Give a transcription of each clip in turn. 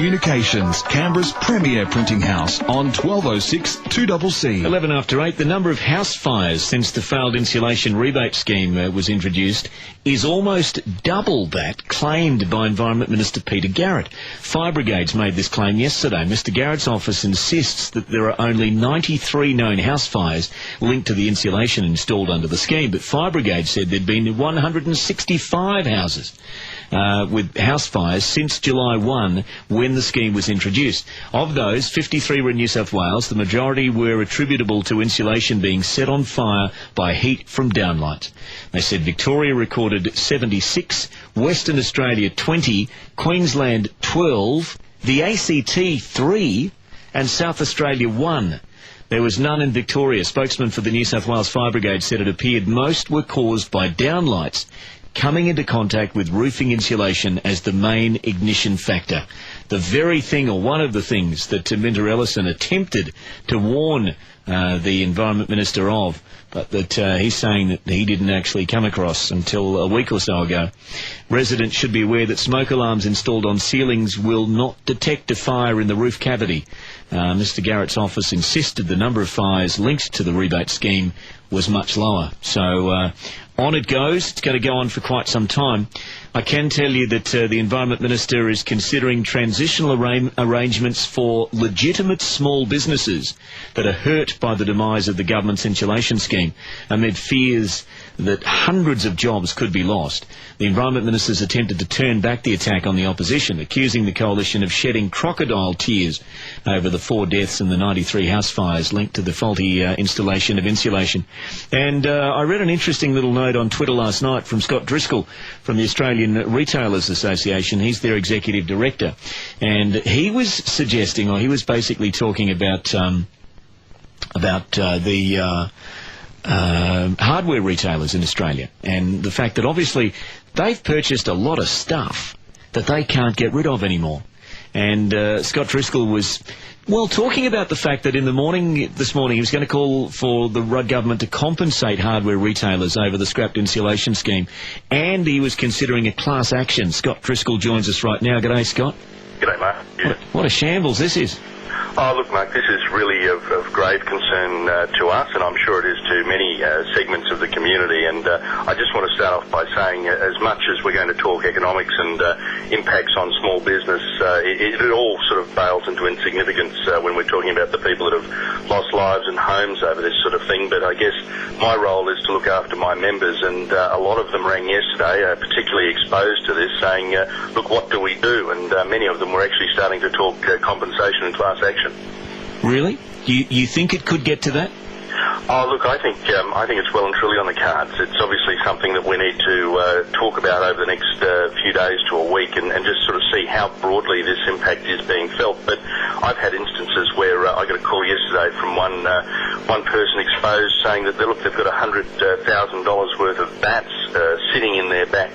Communications, Canberra's premier printing house on 1206 2CC. 11 after 8, the number of house fires since the failed insulation rebate scheme was introduced is almost double that claimed by Environment Minister Peter Garrett. Fire brigades made this claim yesterday. Mr Garrett's office insists that there are only 93 known house fires linked to the insulation installed under the scheme, but fire brigades said there'd been 165 houses with house fires since July 1 when the scheme was introduced. Of those, 53 were in New South Wales. The majority were attributable to insulation being set on fire by heat from downlights. They said Victoria recorded 76, Western Australia 20, Queensland 12, the ACT 3 and South Australia 1. There was none in Victoria. Spokesman for the New South Wales Fire Brigade said it appeared most were caused by downlights coming into contact with roofing insulation as the main ignition factor. The very thing, or one of the things, that Minter Ellison attempted to warn the Environment Minister of, but that he's saying that he didn't actually come across until a week or so ago. Residents should be aware that smoke alarms installed on ceilings will not detect a fire in the roof cavity. Mr Garrett's office insisted the number of fires linked to the rebate scheme was much lower. So on it goes. It's going to go on for quite some time. I can tell you that the Environment Minister is considering transitional arrangements for legitimate small businesses that are hurt by the demise of the government's insulation scheme amid fears that hundreds of jobs could be lost. The Environment Minister's attempted to turn back the attack on the opposition, accusing the coalition of shedding crocodile tears over the 4 deaths in the 93 house fires linked to the faulty installation of insulation. And I read an interesting little note on Twitter last night from Scott Driscoll from the Australian Retailers Association. He's their executive director, and he was suggesting, or he was basically talking about the hardware retailers in Australia, and the fact that obviously they've purchased a lot of stuff that they can't get rid of anymore. And Scott Driscoll was, well, talking about the fact that this morning, he was going to call for the Rudd government to compensate hardware retailers over the scrapped insulation scheme, and he was considering a class action. Scott Driscoll joins us right now. G'day, Scott. G'day, Mark. Yeah. What a shambles this is. Oh, look, Mark, this is really of grave concern to us, and I'm sure it is to many segments of the community. And I just want to start off by saying, as much as we're going to talk economics and impacts on small business, it all sort of fails into insignificance when we're talking about the people that have lost lives and homes over this sort of thing. But I guess my role is to look after my members, and a lot of them rang yesterday, particularly exposed to this, saying, look, what do we do? And many of them were actually starting to talk compensation and class action. Really? You think it could get to that? Oh, look, I think it's well and truly on the cards. It's obviously something that we need to talk about over the next few days to a week, and just sort of see how broadly this impact is being felt. But I've had instances where I got a call yesterday from one person exposed saying that they've got $100,000 worth of bats sitting in their back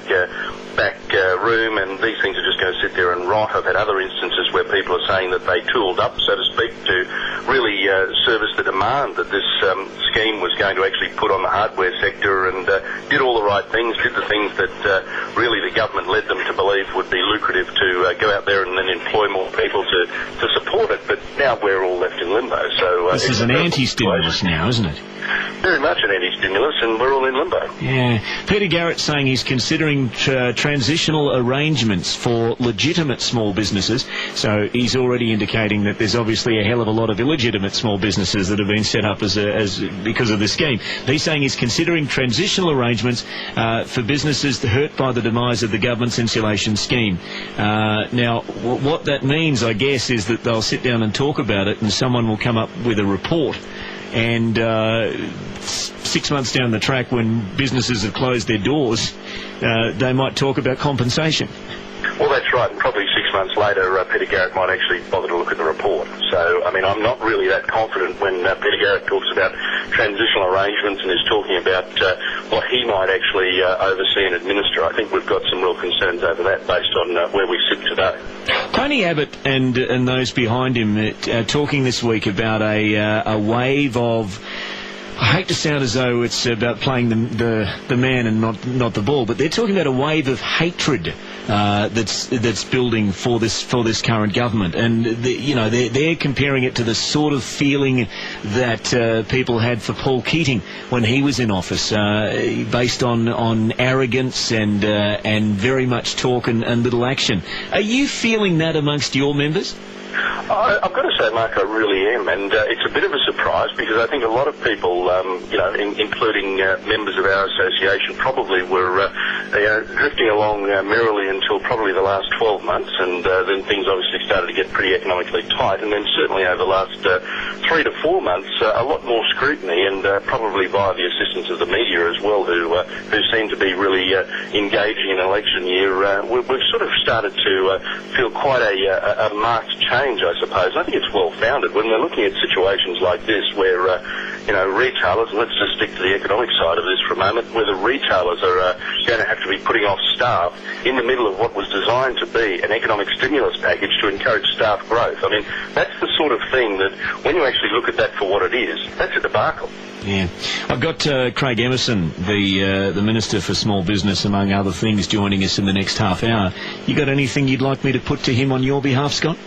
room, and these things are just going to sit there and rot. I've had other instances where people are saying that they tooled up, so to speak, to really service the demand that this scheme was going to actually put on the hardware sector, and did all the right things, did the things that really the government led them to believe would be lucrative to go out there and then employ more people to support it. But now we're all left in limbo. So this is an anti-stimulus now, isn't it? Very much an anti-stimulus, and we're all in limbo. Yeah. Peter Garrett saying he's considering transitional arrangements for legitimate small businesses. So he's already indicating that there's obviously a hell of a lot of illegitimate small businesses that have been set up as because of this scheme. He's saying he's considering transitional arrangements for businesses hurt by the demise of the government's insulation scheme. Now, what that means, I guess, is that they'll sit down and talk about it, and someone will come up with a report. And 6 months down the track, when businesses have closed their doors, they might talk about compensation. Well, that's right, and probably 6 months later, Peter Garrett might actually bother to look at the report. So, I mean, I'm not really that confident when Peter Garrett talks about transitional arrangements and is talking about what he might actually oversee and administer. I think we've got some real concerns over that based on where we sit today. Tony Abbott and those behind him talking this week about a wave of, I hate to sound as though it's about playing the man and not the ball, but they're talking about a wave of hatred that's building for this current government, and they're comparing it to the sort of feeling that people had for Paul Keating when he was in office, based on arrogance and very much talk and little action. Are you feeling that amongst your members? I've got to say, Mark, I really am, and it's a bit of a surprise because I think a lot of people, including members of our association, probably were drifting along merrily until probably the last 12 months, and then things obviously started to get pretty economically tight, and then certainly over the last 3 to 4 months, a lot more scrutiny, and probably via the assistance of the media as well, who seem to be really engaging in election year. We've sort of started to feel quite a marked change, I suppose. And I think it's well-founded when we're looking at situations like this where, retailers, and let's just stick to the economic side of this for a moment, where the retailers are going to have to be putting off staff in the middle of what was designed to be an economic stimulus package to encourage staff growth. I mean, that's the sort of thing that, when you actually look at that for what it is, that's a debacle. Yeah. I've got Craig Emerson, the Minister for Small Business, among other things, joining us in the next half hour. You got anything you'd like me to put to him on your behalf, Scott?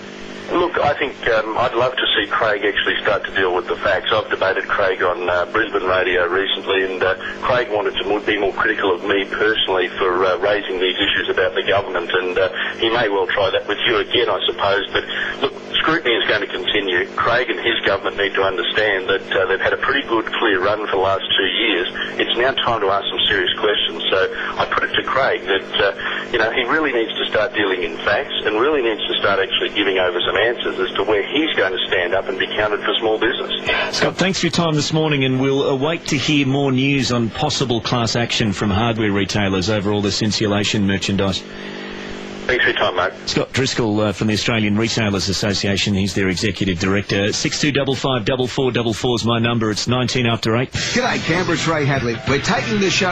Look, I think I'd love to see Craig actually start to deal with the facts. I've debated Craig on Brisbane radio recently, and Craig wanted to be more critical of me personally for raising these issues about the government, and he may well try that with you again, I suppose. But look, scrutiny is going to continue. Craig and his government need to understand that they've had a pretty good, clear run for the last 2 years. It's now time to ask some serious questions. So I put it to Craig that, he really needs to start dealing in facts and really needs to start actually giving over some answers as to where he's going to stand up and be counted for small business. Scott, thanks for your time this morning, and we'll await to hear more news on possible class action from hardware retailers over all this insulation merchandise. Thanks for your time, mate. Scott Driscoll from the Australian Retailers Association. He's their Executive Director. 6255 4444 is my number. It's 19 after 8. G'day, Canberra. It's Ray Hadley. We're taking the show